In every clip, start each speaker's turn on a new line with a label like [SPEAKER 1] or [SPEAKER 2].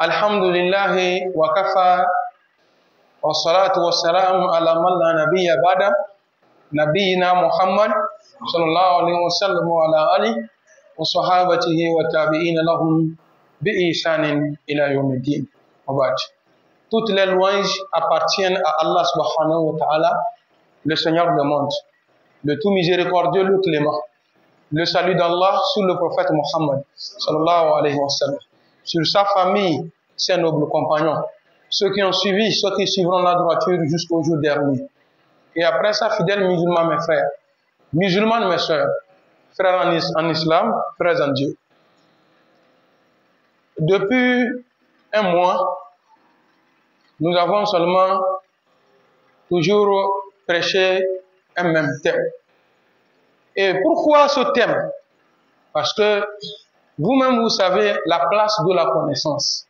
[SPEAKER 1] Alhamdulillahi wa kafa wa salatu wa salam ala man la nabiyya ba'da nabiyyina Muhammad sallallahu alaihi wa sallam wa ala alihi wa sahabatihi wa tabi'ina lahum bi ihsanin ila yawmiddin. Wa ba'd. Toutes les louanges appartiennent à Allah subhanahu wa ta'ala, le Seigneur des mondes, le tout miséricordieux, le clément. Le salut d'Allah sur le prophète Muhammad sallallahu alayhi wa sallam, sur sa famille, ses nobles compagnons, ceux qui ont suivi, ceux qui suivront la droiture jusqu'au jour dernier. Et après ça, fidèles musulmans, mes frères, musulmanes, mes sœurs, frères en islam, frères en Dieu. Depuis un mois, nous avons seulement toujours prêché un même thème. Et pourquoi ce thème? Parce que vous-même, vous savez la place de la connaissance,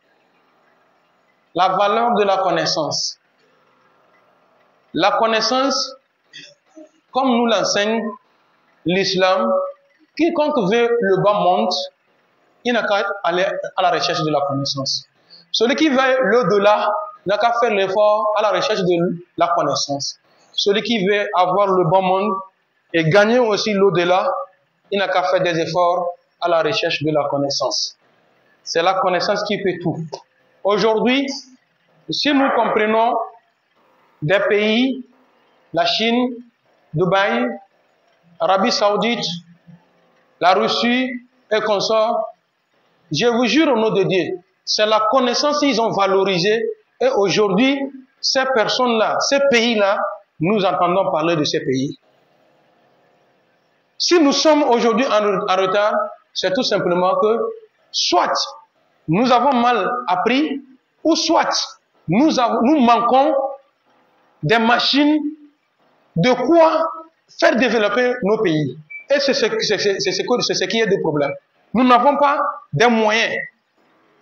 [SPEAKER 1] la valeur de la connaissance. La connaissance, comme nous l'enseigne l'islam, quiconque veut le bas monde, il n'a qu'à aller à la recherche de la connaissance. Celui qui veut l'au-delà n'a qu'à faire l'effort à la recherche de la connaissance. Celui qui veut avoir le bon monde et gagner aussi l'au-delà, il n'a qu'à faire des efforts à la recherche de la connaissance. C'est la connaissance qui fait tout. Aujourd'hui, si nous comprenons des pays, la Chine, Dubaï, Arabie Saoudite, la Russie et consorts, je vous jure au nom de Dieu, c'est la connaissance qu'ils ont valorisée. Et aujourd'hui, ces personnes-là, ces pays-là, nous entendons parler de ces pays. Si nous sommes aujourd'hui en retard, c'est tout simplement que soit nous avons mal appris, ou soit nous manquons des machines de quoi faire développer nos pays. Et c'est ce qui est le problème. Nous n'avons pas des moyens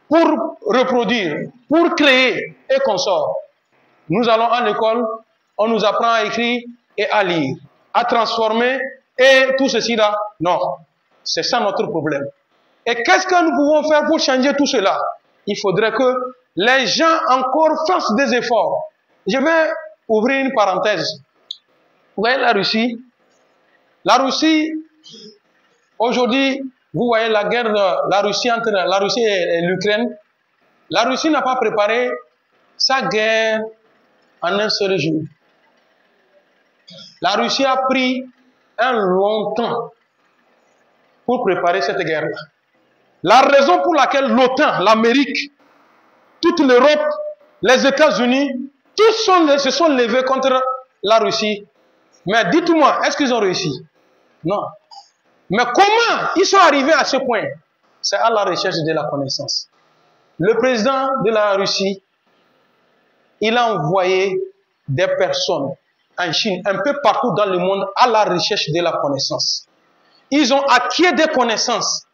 [SPEAKER 1] pour reproduire, pour créer et consorts. Nous allons à l'école, on nous apprend à écrire et à lire, à transformer et tout ceci là. Non, c'est ça notre problème. Et qu'est-ce que nous pouvons faire pour changer tout cela? Il faudrait que les gens encore fassent des efforts. Je vais ouvrir une parenthèse. Vous voyez la Russie? La Russie, aujourd'hui, vous voyez la guerre de la Russie entre la Russie et l'Ukraine. La Russie n'a pas préparé sa guerre en un seul jour. La Russie a pris un long temps pour préparer cette guerre-là. La raison pour laquelle l'OTAN, l'Amérique, toute l'Europe, les États-Unis, tous se sont levés contre la Russie. Mais dites-moi, est-ce qu'ils ont réussi? Non. Mais comment ils sont arrivés à ce point? C'est à la recherche de la connaissance. Le président de la Russie, il a envoyé des personnes en Chine, un peu partout dans le monde, à la recherche de la connaissance. Ils ont acquis des connaissances,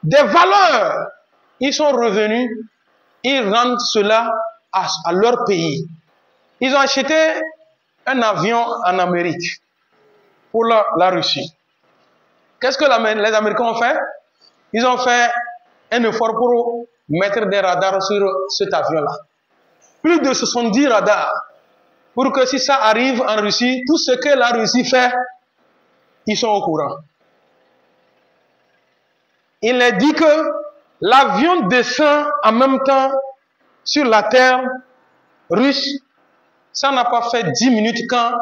[SPEAKER 1] des valeurs. Ils sont revenus, ils rendent cela à leur pays. Ils ont acheté un avion en Amérique pour la Russie. Qu'est-ce que les Américains ont fait? Ils ont fait un effort pour mettre des radars sur cet avion-là. Plus de 70 radars. Pour que si ça arrive en Russie, tout ce que la Russie fait, ils sont au courant. Il est dit que l'avion descend en même temps sur la terre russe. Ça n'a pas fait 10 minutes quand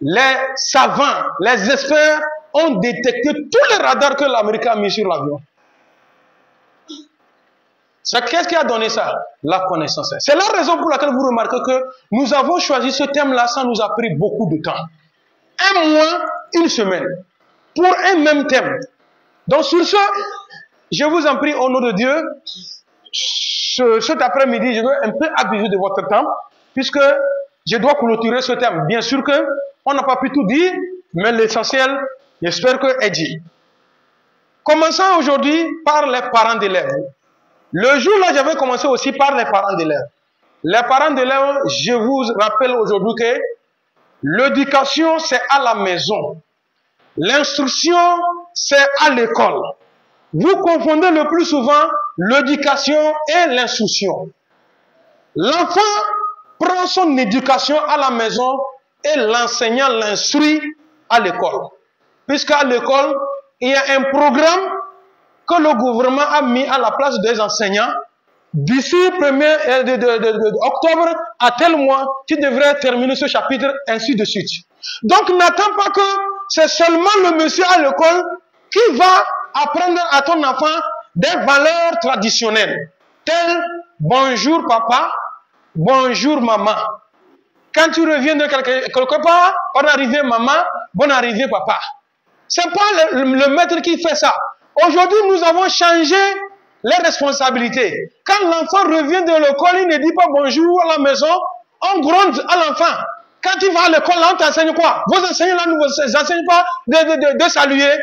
[SPEAKER 1] les savants, les experts ont détecté tous les radars que l'Amérique a mis sur l'avion. Qu'est-ce qui a donné ça? La connaissance. C'est la raison pour laquelle vous remarquez que nous avons choisi ce thème-là, ça nous a pris beaucoup de temps. Un mois, une semaine, pour un même thème. Donc sur ce, je vous en prie au nom de Dieu, cet après-midi, je veux un peu abuser de votre temps, puisque je dois clôturer ce thème. Bien sûr qu'on n'a pas pu tout dire, mais l'essentiel, j'espère que est dit. Commençons aujourd'hui par les parents d'élèves. Le jour-là, j'avais commencé aussi par les parents d'élèves. Les parents d'élèves, je vous rappelle aujourd'hui que l'éducation, c'est à la maison. L'instruction, c'est à l'école. Vous confondez le plus souvent l'éducation et l'instruction. L'enfant prend son éducation à la maison et l'enseignant l'instruit à l'école. Puisqu'à l'école, il y a un programme que le gouvernement a mis à la place des enseignants. D'ici 1er octobre à tel mois, tu devrais terminer ce chapitre, ainsi de suite. Donc n'attends pas que c'est seulement le monsieur à l'école qui va apprendre à ton enfant des valeurs traditionnelles, telles bonjour papa, bonjour maman. Quand tu reviens de quelque part, bonne arrivée maman, bonne arrivée papa. C'est pas le maître qui fait ça. Aujourd'hui, nous avons changé les responsabilités. Quand l'enfant revient de l'école, il ne dit pas bonjour à la maison, on gronde à l'enfant. Quand il va à l'école, là, on t'enseigne quoi? Vos enseignants là ne vous enseignent pas de saluer.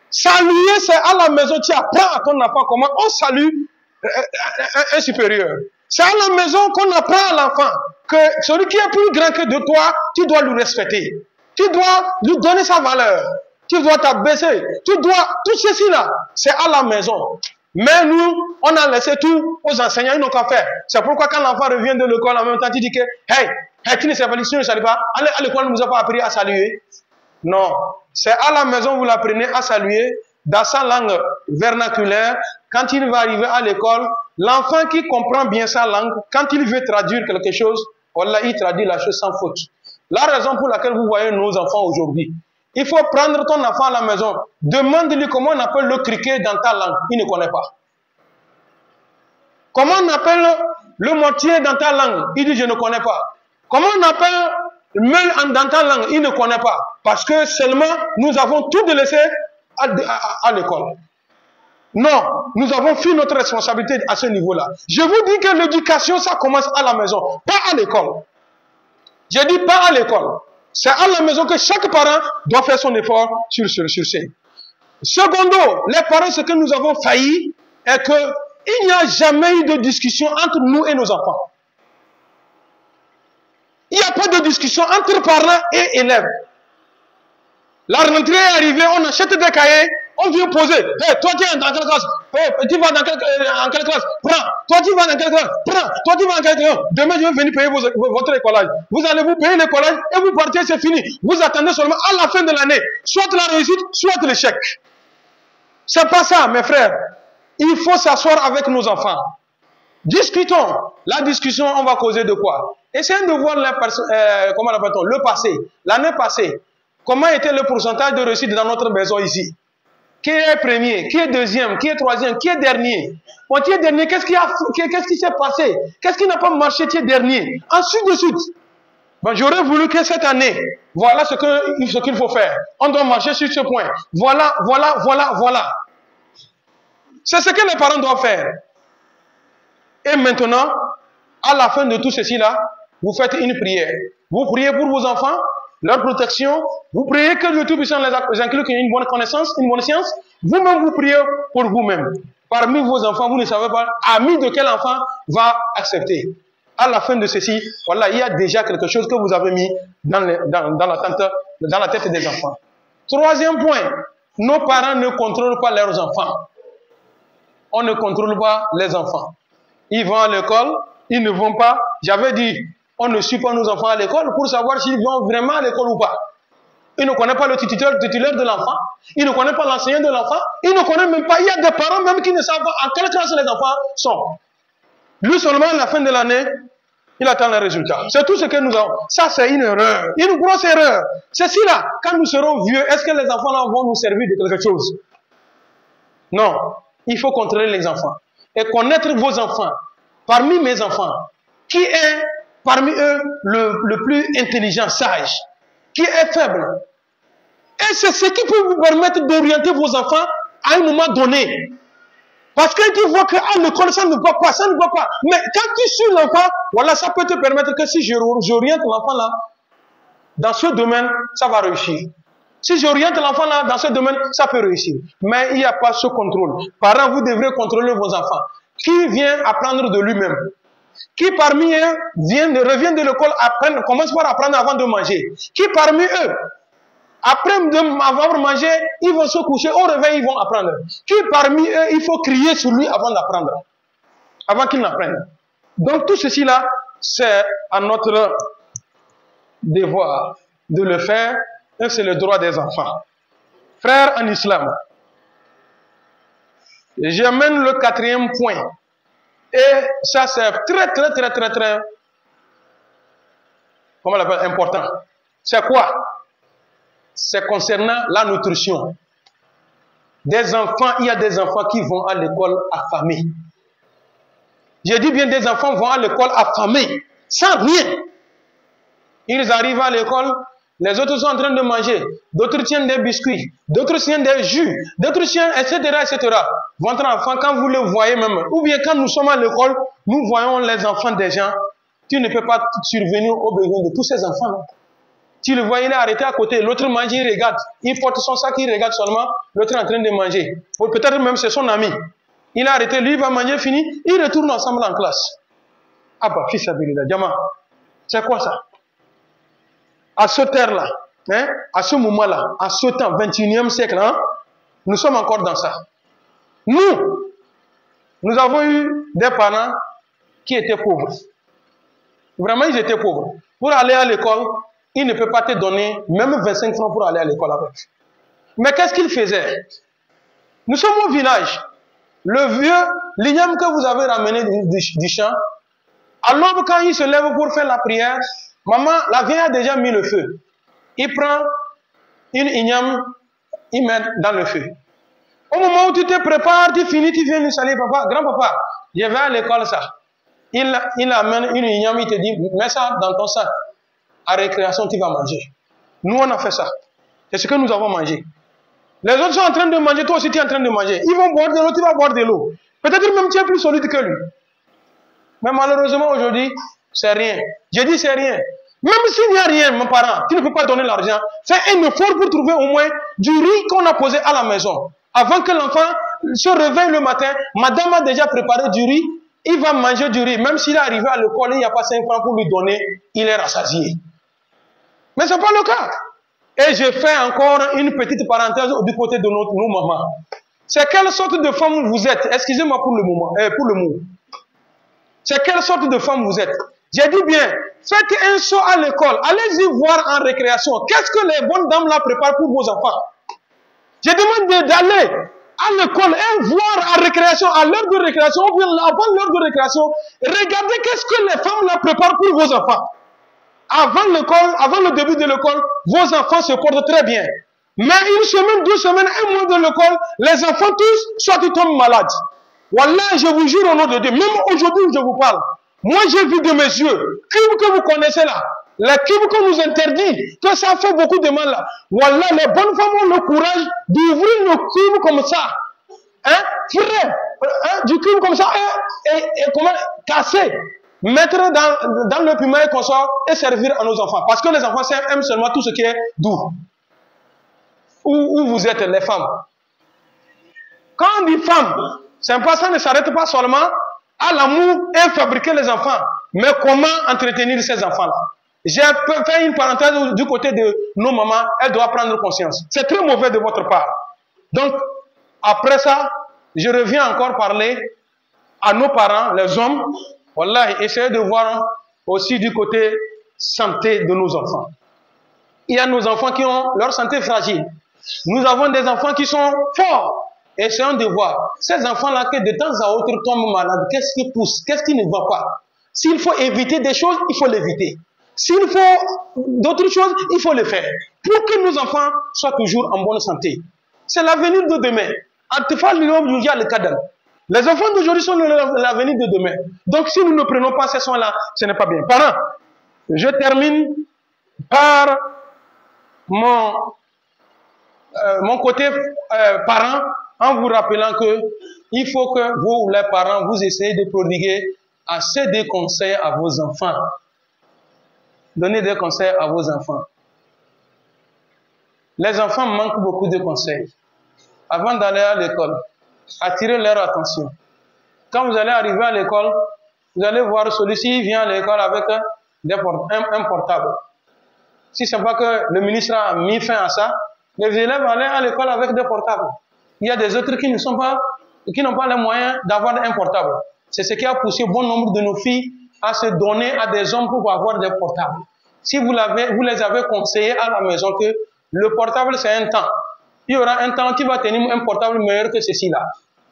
[SPEAKER 1] Saluer, c'est à la maison. Tu apprends à ton enfant comment on salue un supérieur. C'est à la maison qu'on apprend à l'enfant que celui qui est plus grand que de toi, tu dois lui respecter. Tu dois lui donner sa valeur. Tu dois t'abaisser. Tu dois... Tout ceci là, c'est à la maison. Mais nous, on a laissé tout aux enseignants, ils n'ont qu'à faire. C'est pourquoi quand l'enfant revient de l'école, en même temps, tu dis que, hey, tu ne sais pas, tu ne salues pas. Allez à l'école, ne nous a pas appris à saluer. Non. C'est à la maison, vous l'apprenez à saluer dans sa langue vernaculaire. Quand il va arriver à l'école, l'enfant qui comprend bien sa langue, quand il veut traduire quelque chose, voilà, il traduit la chose sans faute. La raison pour laquelle vous voyez nos enfants aujourd'hui, il faut prendre ton enfant à la maison, demande-lui comment on appelle le criquet dans ta langue, il ne connaît pas. Comment on appelle le mortier dans ta langue, il dit je ne connais pas. Comment on appelle le meule dans ta langue, il ne connaît pas. Parce que seulement nous avons tout délaissé à l'école. Non, nous avons fait notre responsabilité à ce niveau-là. Je vous dis que l'éducation, ça commence à la maison, pas à l'école. Je dis pas à l'école. C'est à la maison que chaque parent doit faire son effort sur ça. Secondo, les parents, ce que nous avons failli est qu'il n'y a jamais eu de discussion entre nous et nos enfants. Il n'y a pas de discussion entre parents et élèves. La rentrée est arrivée, on achète des cahiers, on vient poser. Hey, toi tu es dans quelle classe? Hey, tu vas dans quelle classe? Prends. Toi tu vas dans quelle classe? Prends. Toi tu vas dans quelle classe? Demain je vais venir payer votre écolage. Vous allez vous payer l'écolage et vous partez, c'est fini. Vous attendez seulement à la fin de l'année, soit la réussite, soit l'échec. C'est pas ça, mes frères. Il faut s'asseoir avec nos enfants. Discutons. La discussion, on va causer de quoi? Essayons de voir comment l'appelle-t-on, le passé. L'année passée, comment était le pourcentage de réussite dans notre maison ici? Qui est premier? Qui est deuxième? Qui est troisième? Qui est dernier? Bon, tu es dernier, qu'est-ce qui s'est passé? Qu'est-ce qui n'a pas marché? Tu es dernier. Ensuite de suite. Bon, j'aurais voulu que cette année, voilà ce qu'il faut faire. On doit marcher sur ce point. Voilà. C'est ce que les parents doivent faire. Et maintenant, à la fin de tout ceci-là, vous faites une prière. Vous priez pour vos enfants, leur protection. Vous priez que Dieu Tout-Puissant les inclue qu'il y ait une bonne connaissance, une bonne science. Vous-même, vous priez pour vous-même. Parmi vos enfants, vous ne savez pas, ami de quel enfant va accepter. À la fin de ceci, voilà, il y a déjà quelque chose que vous avez mis dans la tête des enfants. Troisième point, nos parents ne contrôlent pas leurs enfants. On ne contrôle pas les enfants. Ils vont à l'école, ils ne vont pas. J'avais dit, on ne suit pas nos enfants à l'école pour savoir s'ils vont vraiment à l'école ou pas. Ils ne connaissent pas le titulaire de l'enfant. Ils ne connaissent pas l'enseignant de l'enfant. Ils ne connaissent même pas. Il y a des parents même qui ne savent pas en quelle classe les enfants sont. Lui seulement, à la fin de l'année, il attend les résultats. C'est tout ce que nous avons. Ça, c'est une erreur. Une grosse erreur. Ceci-là, quand nous serons vieux, est-ce que les enfants-là vont nous servir de quelque chose? Non. Il faut contrôler les enfants. Et connaître vos enfants. Parmi mes enfants, qui est parmi eux le plus intelligent, sage? Qui est faible? Et c'est ce qui peut vous permettre d'orienter vos enfants à un moment donné. Parce que tu vois qu'à l'école, ça ne va pas, ça ne va pas. Mais quand tu suis l'enfant, voilà, ça peut te permettre que si j'oriente l'enfant là, dans ce domaine, ça va réussir. Si j'oriente l'enfant là, dans ce domaine, ça peut réussir. Mais il n'y a pas ce contrôle. Parents, vous devrez contrôler vos enfants. Qui vient apprendre de lui-même? Qui parmi eux revient de l'école, commence par apprendre avant de manger? Qui parmi eux Après avoir mangé, ils vont se coucher. Au réveil, ils vont apprendre. Qui parmi eux, il faut crier sur lui avant d'apprendre, avant qu'il n'apprenne. Donc tout ceci là, c'est à notre devoir de le faire, et c'est le droit des enfants. Frères en islam, j'amène le 4e point. Et ça, c'est très, comment on l'appelle, important. C'est quoi? C'est concernant la nutrition. Des enfants, il y a des enfants qui vont à l'école affamés. Je dis bien des enfants vont à l'école affamés, sans rien. Ils arrivent à l'école, les autres sont en train de manger, d'autres tiennent des biscuits, d'autres tiennent des jus, d'autres tiennent, etc., etc. Votre enfant, quand vous le voyez même, ou bien quand nous sommes à l'école, nous voyons les enfants des gens, tu ne peux pas survenir aux besoins de tous ces enfants. Tu le vois, il est arrêté à côté, l'autre mange, il regarde, il porte son sac, il regarde seulement, l'autre est en train de manger. Peut-être même c'est son ami. Il est arrêté, lui il va manger, fini, ils retournent ensemble en classe. Ah bah, fils Abilida, Diamant, c'est quoi ça? À ce terre-là, hein, à ce moment-là, à ce temps, 21e siècle, hein, nous sommes encore dans ça. Nous avons eu des parents qui étaient pauvres. Vraiment, ils étaient pauvres. Pour aller à l'école, ils ne peuvent pas te donner même 25 francs pour aller à l'école avec. Mais qu'est-ce qu'ils faisaient? Nous sommes au village. Le vieux, l'igname que vous avez ramené du champ, à l'aube, quand il se lève pour faire la prière, maman, la vieille a déjà mis le feu. Il prend une igname, il met dans le feu. Au moment où tu te prépares, tu finis, tu viens lui saluer, papa, grand-papa, je vais à l'école, ça. Il amène une igname, il te dit, mets ça dans ton sac. À récréation, tu vas manger. Nous, on a fait ça. C'est ce que nous avons mangé. Les autres sont en train de manger, toi aussi tu es en train de manger. Ils vont boire de l'eau, tu vas boire de l'eau. Peut-être même tu es plus solide que lui. Mais malheureusement aujourd'hui, c'est rien. Je dis c'est rien. Même s'il n'y a rien, mon parent, tu ne peux pas donner l'argent. Fais un effort pour trouver au moins du riz qu'on a posé à la maison. Avant que l'enfant se réveille le matin, madame a déjà préparé du riz, il va manger du riz. Même s'il est arrivé à l'école, il n'y a pas 5 francs pour lui donner, il est rassasié. Mais ce n'est pas le cas. Et je fais encore une petite parenthèse du côté de nos mamans. C'est quelle sorte de femme vous êtes? Excusez-moi pour le mot. C'est quelle sorte de femme vous êtes? J'ai dit bien, faites un saut à l'école. Allez-y voir en récréation. Qu'est-ce que les bonnes dames là préparent pour vos enfants? Je demande d'aller à l'école et voir en récréation, à l'heure de récréation, ou bien avant l'heure de récréation, regardez qu'est-ce que les femmes là préparent pour vos enfants. Avant l'école, avant le début de l'école, vos enfants se portent très bien. Mais une semaine, 2 semaines, 1 mois de l'école, les enfants tous, soit ils tombent malades. Wallah, je vous jure au nom de Dieu, même aujourd'hui où je vous parle, moi j'ai vu de mes yeux, crime que vous connaissez là, les crimes qu'on nous interdit, que ça fait beaucoup de mal là. Wallah, les bonnes femmes ont le courage d'ouvrir le crime comme ça. Hein, frère, du crime comme ça, et comment casser. Mettre dans le primaire qu'on sort et servir à nos enfants. Parce que les enfants aiment seulement tout ce qui est doux. Où vous êtes les femmes. Quand on dit femme, ça ne s'arrête pas seulement à l'amour et fabriquer les enfants. Mais comment entretenir ces enfants-là? J'ai fait une parenthèse du côté de nos mamans. Elles doivent prendre conscience. C'est très mauvais de votre part. Donc, après ça, je reviens encore parler à nos parents, les hommes. Wallah, essayez de voir aussi du côté santé de nos enfants. Il y a nos enfants qui ont leur santé fragile. Nous avons des enfants qui sont forts. Essayons de voir. Ces enfants-là que de temps à autre tombent malades, qu'est-ce qui pousse? Qu'est-ce qui ne va pas? S'il faut éviter des choses, il faut l'éviter. S'il faut d'autres choses, il faut les faire. Pour que nos enfants soient toujours en bonne santé. C'est l'avenir de demain. Les enfants d'aujourd'hui sont l'avenir de demain. Donc si nous ne prenons pas ces soins-là, ce n'est pas bien. Parents, je termine par mon côté parent en vous rappelant que il faut que vous, les parents, vous essayez de prodiguer assez de conseils à vos enfants. Donnez des conseils à vos enfants. Les enfants manquent beaucoup de conseils. Avant d'aller à l'école, attirez leur attention. Quand vous allez arriver à l'école, vous allez voir celui-ci vient à l'école avec un portable. si ce n'est pas que le ministre a mis fin à ça, les élèves allaient à l'école avec des portables. Il y a des autres qui n'ont pas les moyens d'avoir un portable. C'est ce qui a poussé bon nombre de nos filles à se donner à des hommes pour avoir des portables. Si vous les avez conseillé à la maison que le portable c'est un temps, il y aura un temps qui va tenir un portable meilleur que ceci-là.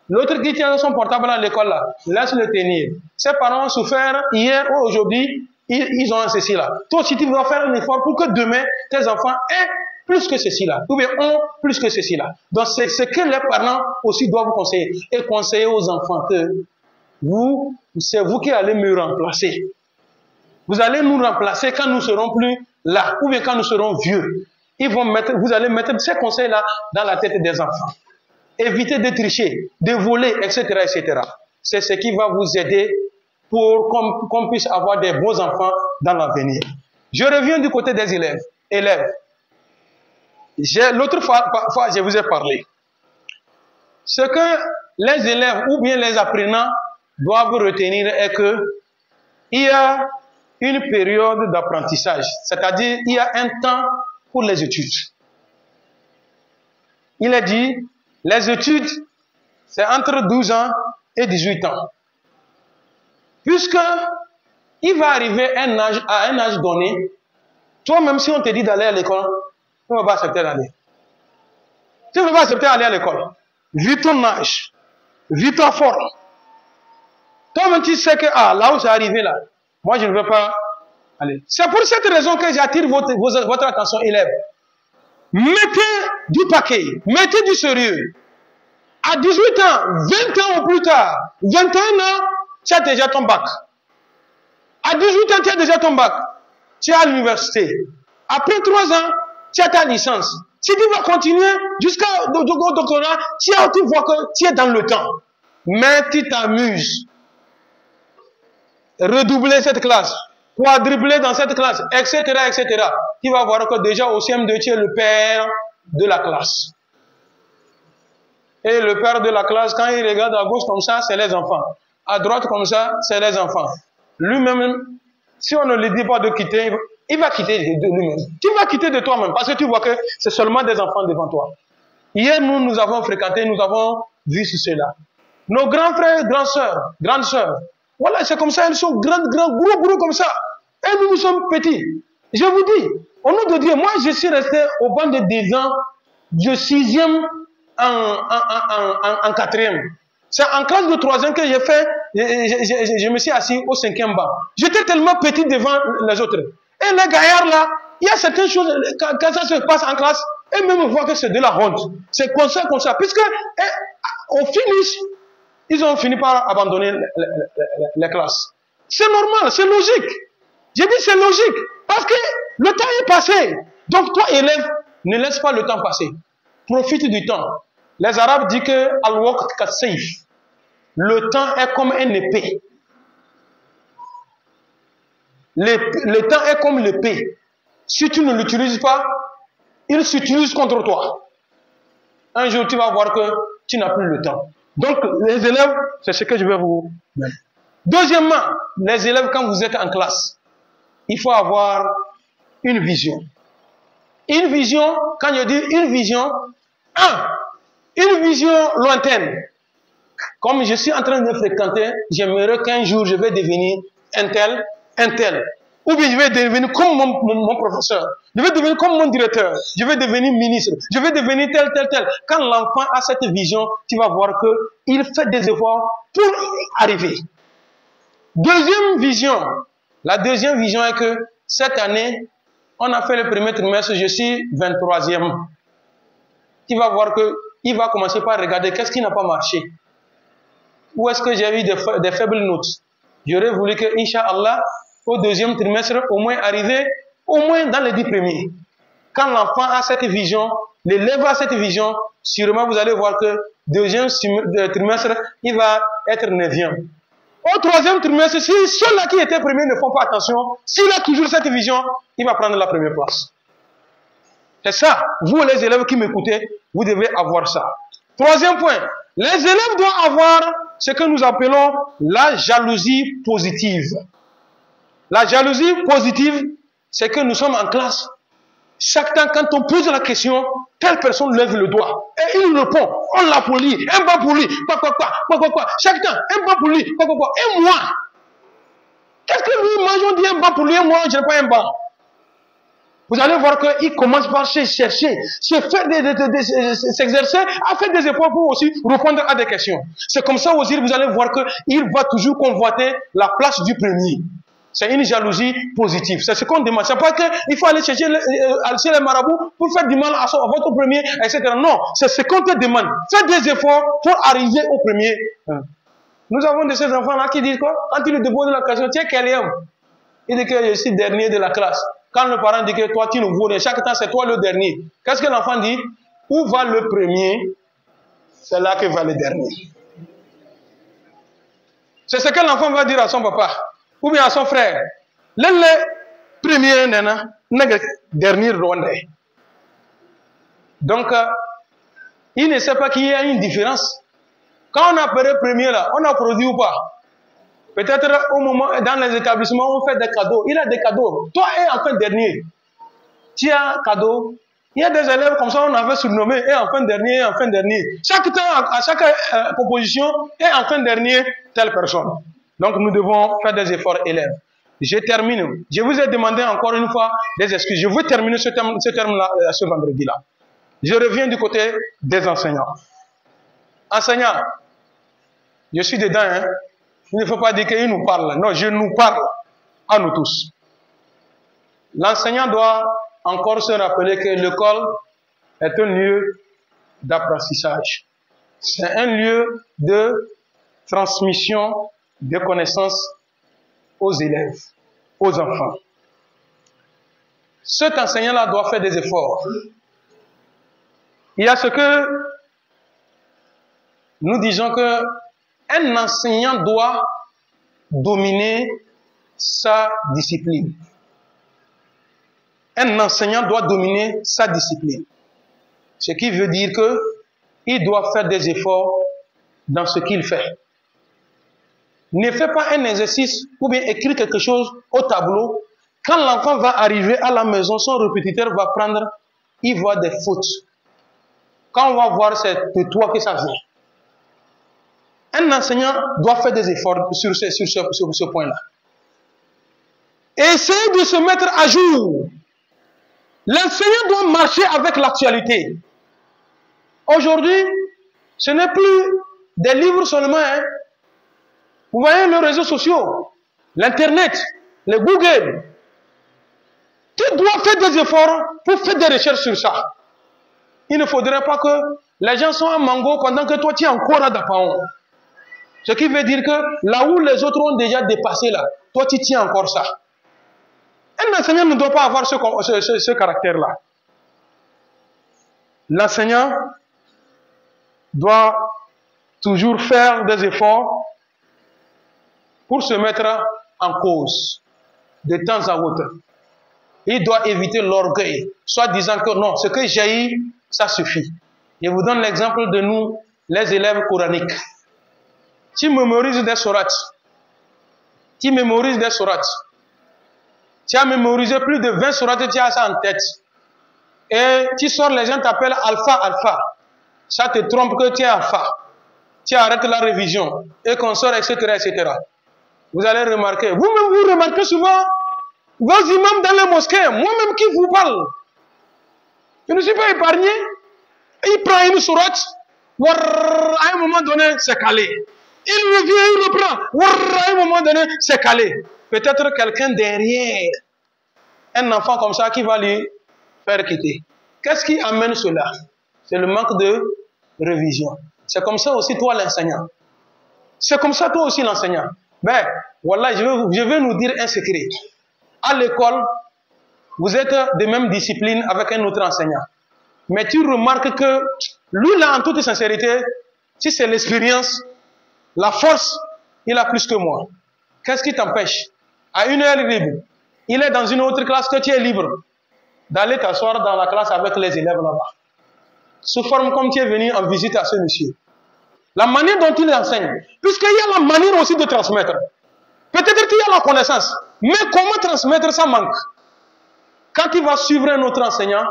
[SPEAKER 1] L'autre qui tient son portable à l'école là, laisse-le tenir. Ses parents ont souffert hier ou aujourd'hui, ils ont ceci là. Toi aussi tu dois faire un effort pour que demain tes enfants aient plus que ceci là, ou bien ont plus que ceci là. Donc c'est ce que les parents aussi doivent conseiller. Et conseiller aux enfants que c'est vous qui allez me remplacer. Vous allez nous remplacer quand nous serons plus là, ou bien quand nous serons vieux. Vous allez mettre ces conseils-là dans la tête des enfants. Évitez de tricher, de voler, etc., etc. C'est ce qui va vous aider pour qu'on puisse avoir des beaux enfants dans l'avenir. Je reviens du côté des élèves. L'autre fois, je vous ai parlé. Ce que les élèves ou bien les apprenants doivent retenir est que il y a une période d'apprentissage, c'est-à-dire il y a un temps pour les études. Il est dit, les études, c'est entre 12 ans et 18 ans. Puisque il va arriver à un âge donné, toi-même si on te dit d'aller à l'école, tu ne vas pas accepter d'aller. Tu ne vas pas accepter d'aller à l'école. Vu ton âge, vu ta forme. Toi-même tu sais que là où c'est arrivé là, moi je ne veux pas aller. C'est pour cette raison que j'attire votre attention élèves. Mettez du paquet, mettez du sérieux. À 18 ans, 20 ans ou plus tard, 21 ans, tu as déjà ton bac. À 18 ans, tu as déjà ton bac. Tu es à l'université. Après 3 ans, tu as ta licence. Si tu vas continuer jusqu'au doctorat, tu vois que tu es dans le temps. Mais tu t'amuses. Redoubler cette classe, quadrupler dans cette classe, etc., etc. Tu vas voir que déjà au CM2, tu es le père de la classe. Et le père de la classe, quand il regarde à gauche comme ça, c'est les enfants. À droite comme ça, c'est les enfants. Lui-même, si on ne lui dit pas de quitter, il va quitter de lui-même. Tu vas quitter de toi-même parce que tu vois que c'est seulement des enfants devant toi. Hier, nous avons fréquenté, nous avons vu cela. Nos grands frères, grandes sœurs, voilà, c'est comme ça, elles sont grands, gros comme ça. Et nous sommes petits. Je vous dis, au nom de Dieu, moi je suis resté au banc de 10 ans, de 6e en 4e. C'est en classe de 3e que j'ai fait, je me suis assis au 5e banc. J'étais tellement petit devant les autres. Et les gaillards là, il y a certaines choses, quand ça se passe en classe, et même on voit que c'est de la honte. C'est comme ça. Puisque au finish, ils ont fini par abandonner les classes. C'est normal, c'est logique. J'ai dit c'est logique. Parce que le temps est passé. Donc toi, élève, ne laisse pas le temps passer. Profite du temps. Les Arabes disent que al-waqt kas-sayf. Le temps est comme une épée. Le temps est comme l'épée. Si tu ne l'utilises pas, il s'utilise contre toi. Un jour, tu vas voir que tu n'as plus le temps. Donc, les élèves, c'est ce que je vais vous dire. Deuxièmement, les élèves, quand vous êtes en classe, il faut avoir une vision. Une vision, quand je dis une vision, une vision lointaine. Comme je suis en train de fréquenter, j'aimerais qu'un jour je vais devenir un tel. Ou bien je vais devenir comme mon professeur. Je vais devenir comme mon directeur. Je vais devenir ministre. Je vais devenir tel. Quand l'enfant a cette vision, tu vas voir qu'il fait des efforts pour y arriver. Deuxième vision. La deuxième vision est que cette année, on a fait le premier trimestre, je suis 23e. Tu vas voir qu'il va commencer par regarder qu'est-ce qui n'a pas marché. Où est-ce que j'ai eu des faibles notes. J'aurais voulu que, Inch'Allah, au deuxième trimestre, au moins arriver, au moins dans les 10 premiers. Quand l'enfant a cette vision, l'élève a cette vision, sûrement vous allez voir que deuxième trimestre, il va être 9e. Au troisième trimestre, si ceux-là qui étaient premiers ne font pas attention, s'il a toujours cette vision, il va prendre la première place. C'est ça. Vous, les élèves qui m'écoutez, vous devez avoir ça. Troisième point. Les élèves doivent avoir ce que nous appelons la jalousie positive. La jalousie positive, c'est que nous sommes en classe. Chaque temps, quand on pose la question, telle personne lève le doigt. Et il répond, on l'applaudit, un banc pour lui, quoi. Chaque temps, un banc pour lui, quoi. Et moi, qu'est-ce que lui, moi, on dit un banc pour lui, et moi, je n'ai pas un banc. Vous allez voir qu'il commence par se chercher, s'exercer, à faire des efforts pour aussi répondre à des questions. C'est comme ça aussi, vous allez voir qu'il va toujours convoiter la place du premier. C'est une jalousie positive. C'est ce qu'on demande. C'est pas qu'il faut aller chercher les marabouts pour faire du mal à votre premier, etc. Non, c'est ce qu'on te demande. Faites des efforts pour arriver au premier. Nous avons de ces enfants-là qui disent quoi? Quand ils lui déposent la question, tiens, quel homme? Il dit que je suis dernier de la classe. Quand le parent dit que toi, tu ne vaux rien, chaque temps, c'est toi le dernier. Qu'est-ce que l'enfant dit? Où va le premier? C'est là que va le dernier. C'est ce que l'enfant va dire à son papa. Ou bien à son frère. Le premier, le dernier rwandais. Donc, il ne sait pas qu'il y a une différence. Quand on apparaît premier là, on a produit ou pas? Peut-être au moment, dans les établissements, on fait des cadeaux. Il a des cadeaux. Toi, et enfin dernier. Tu as un cadeau. Il y a des élèves comme ça, on avait surnommé, et enfin dernier, et enfin dernier. Chaque temps, à chaque proposition, et enfin dernier, telle personne. Donc, nous devons faire des efforts élèves. Je termine. Je vous ai demandé encore une fois des excuses. Je veux terminer ce terme-là, ce vendredi-là. Je reviens du côté des enseignants. Enseignants, je suis dedans, hein. Il ne faut pas dire qu'il nous parle. Non, je nous parle à nous tous. L'enseignant doit encore se rappeler que l'école est un lieu d'apprentissage. C'est un lieu de transmission de connaissances aux élèves, aux enfants. Cet enseignant-là doit faire des efforts. Il y a ce que nous disons que un enseignant doit dominer sa discipline. Un enseignant doit dominer sa discipline. Ce qui veut dire qu'il doit faire des efforts dans ce qu'il fait. Ne fais pas un exercice ou bien écrire quelque chose au tableau. Quand l'enfant va arriver à la maison, son répétiteur va prendre, il voit des fautes. Quand on va voir, c'est de toi que ça vient. Un enseignant doit faire des efforts sur ce point-là. Essayez de se mettre à jour. L'enseignant doit marcher avec l'actualité. Aujourd'hui, ce n'est plus des livres seulement. Hein. Vous voyez les réseaux sociaux, l'Internet, le Google. Tu dois faire des efforts pour faire des recherches sur ça. Il ne faudrait pas que les gens soient en mango pendant que toi tu es encore à Dapaon. Ce qui veut dire que là où les autres ont déjà dépassé là, toi tu tiens encore ça. Un enseignant ne doit pas avoir ce caractère-là. L'enseignant doit toujours faire des efforts pour se mettre en cause de temps à autre. Il doit éviter l'orgueil, soit disant que non, ce que j'ai eu, ça suffit. Je vous donne l'exemple de nous, les élèves coraniques. Tu mémorises des sourates. Tu mémorises des sourates. Tu as mémorisé plus de 20 sourates, tu as ça en tête. Et tu sors, les gens t'appellent alpha. Ça te trompe que tu es alpha. Tu arrêtes la révision. Et qu'on sort, etc. Vous allez remarquer. Vous-même, vous remarquez souvent vos imams dans les mosquées. Moi-même qui vous parle. Je ne suis pas épargné. Il prend une sourate. À un moment donné, c'est calé. Il revient, il reprend. À un moment donné, c'est calé. Peut-être quelqu'un derrière. Un enfant comme ça qui va lui faire quitter. Qu'est-ce qui amène cela? C'est le manque de révision. C'est comme ça aussi toi l'enseignant. C'est comme ça toi aussi l'enseignant. Ben, voilà, je vais nous dire un secret. À l'école, vous êtes de même discipline avec un autre enseignant. Mais tu remarques que lui là, en toute sincérité, si c'est l'expérience, la force, il a plus que moi. Qu'est-ce qui t'empêche? À une heure libre, il est dans une autre classe que tu es libre, d'aller t'asseoir dans la classe avec les élèves là-bas. Sous forme comme tu es venu en visite à ce monsieur. La manière dont il enseigne, puisqu'il y a la manière aussi de transmettre. Peut-être qu'il y a la connaissance, mais comment transmettre ça manque. Quand tu vas suivre un autre enseignant,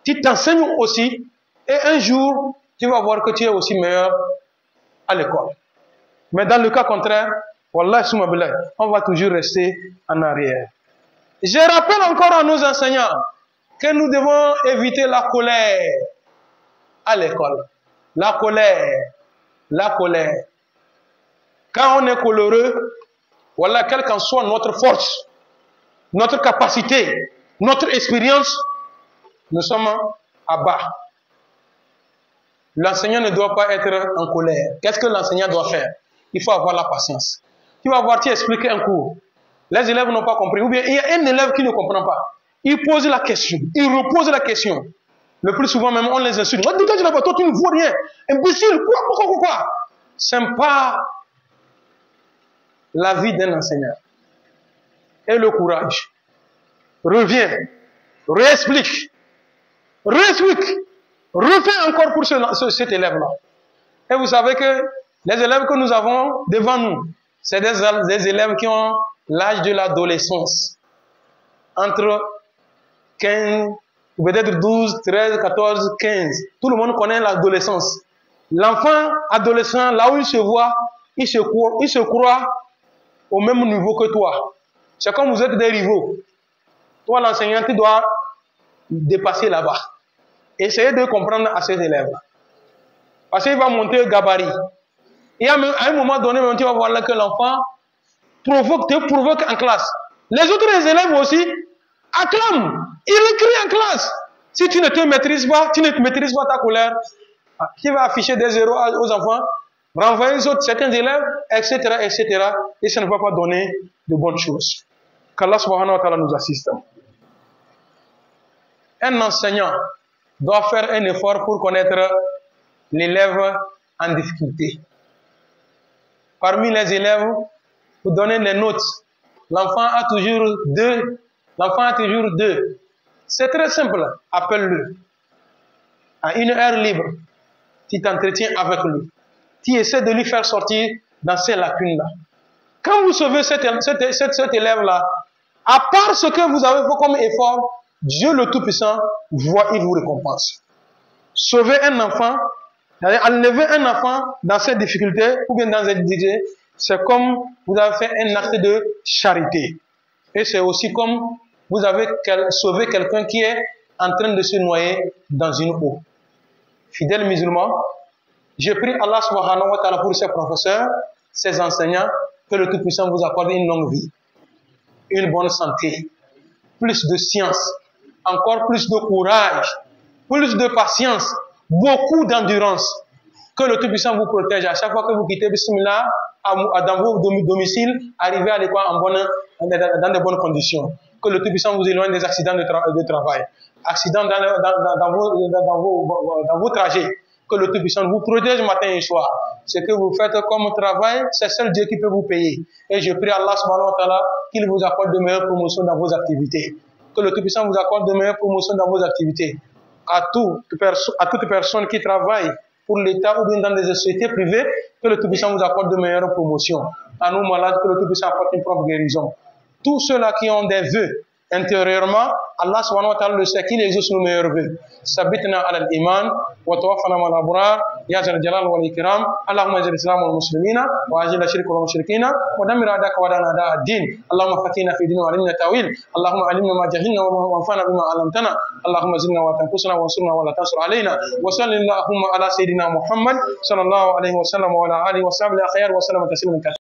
[SPEAKER 1] tu t'enseignes aussi, et un jour, tu vas voir que tu es aussi meilleur à l'école. Mais dans le cas contraire, wallah, on va toujours rester en arrière. Je rappelle encore à nos enseignants que nous devons éviter la colère à l'école. La colère. La colère. Quand on est coléreux, voilà, quelle qu'en soit notre force, notre capacité, notre expérience, nous sommes à bas. L'enseignant ne doit pas être en colère. Qu'est-ce que l'enseignant doit faire? Il faut avoir la patience. Tu vas voir, tu expliques un cours. Les élèves n'ont pas compris. Ou bien il y a un élève qui ne comprend pas. Il pose la question. Il repose la question. Le plus souvent même, on les insulte. Toi, tu ne vois rien. Imbécile, quoi? Ce n'est pas la vie d'un enseignant. Et le courage. Reviens. Réexplique. Refais encore pour cet élève-là. Et vous savez que les élèves que nous avons devant nous, c'est des élèves qui ont l'âge de l'adolescence. Entre 15, peut-être 12, 13, 14, 15. Tout le monde connaît l'adolescence. L'enfant adolescent, là où il se voit, il se croit au même niveau que toi. C'est comme vous êtes des rivaux. Toi, l'enseignant, tu dois dépasser là-bas. Essayez de comprendre à cet élève-là. Parce qu'il va monter le gabarit. Et à un moment donné, tu vas voir là que l'enfant te provoque en classe. Les autres élèves aussi acclament. Ils crient en classe. Si tu ne te maîtrises pas, ta colère, tu vas afficher des zéros aux enfants, renvoyer certains élèves, etc., etc. Et ça ne va pas donner de bonnes choses. Qu'Allah subhanahu wa ta'ala nous assiste. Un enseignant doit faire un effort pour connaître l'élève en difficulté. Parmi les élèves, vous donnez les notes. L'enfant a toujours 2. L'enfant a toujours 2. C'est très simple. Appelle-le. À une heure libre, tu t'entretiens avec lui. Tu essaies de lui faire sortir dans ces lacunes-là. Quand vous sauvez cet élève-là, à part ce que vous avez fait comme effort, Dieu le Tout-Puissant voit, il vous récompense. Sauver un enfant, enlever un enfant dans ses difficultés ou bien dans ses difficultés, c'est comme vous avez fait un acte de charité. Et c'est aussi comme vous avez sauvé quelqu'un qui est en train de se noyer dans une eau. Fidèles musulmans, je prie Allah subhanahu wa ta'ala pour ses professeurs, ses enseignants, que le Tout-Puissant vous accorde une longue vie, une bonne santé, plus de science, encore plus de courage, plus de patience, beaucoup d'endurance. Que le Tout-Puissant vous protège à chaque fois que vous quittez Bismillah dans vos domiciles, arrivez à l'école dans de bonnes conditions. Que le Tout-Puissant vous éloigne des accidents de travail, accidents dans vos trajets. Que le Tout-Puissant vous protège matin et soir. Ce que vous faites comme travail, c'est seul Dieu qui peut vous payer. Et je prie Allah subhanahu wa ta'ala qu'il vous accorde de meilleures promotions dans vos activités. Que le Tout-Puissant vous accorde de meilleures promotions dans vos activités. À toute personne qui travaille pour l'État ou bien dans des sociétés privées, que le Tout-Puissant vous accorde de meilleures promotions. À nous malades, que le Tout-Puissant apporte une propre guérison. Tous ceux-là qui ont des vœux intérieurement, Allah subhanahu wa ta'ala le sait qu'il exauce nos meilleurs vœux. Sabitna ala al-iman, wa tawaffana ma al-abrar, ya zal jalal wal ikram, Allahumma ajil islam wal muslimina, wa ajil ashirka wal mushrikina, wa damir adaka wa dana ada ad-din. Allahumma fatina fi din wa alimna tawil. Allahumma alimna ma jahilna wa anfa'na bima 'allamtana. Allahumma zidna wa tanqusna wa ansurna wa la tansur alayna. Wa sallallahu ala sayidina Muhammad sallallahu alayhi wa sallam wa ala alihi wa sahbihi akhyar wa sallam tasliman kathira.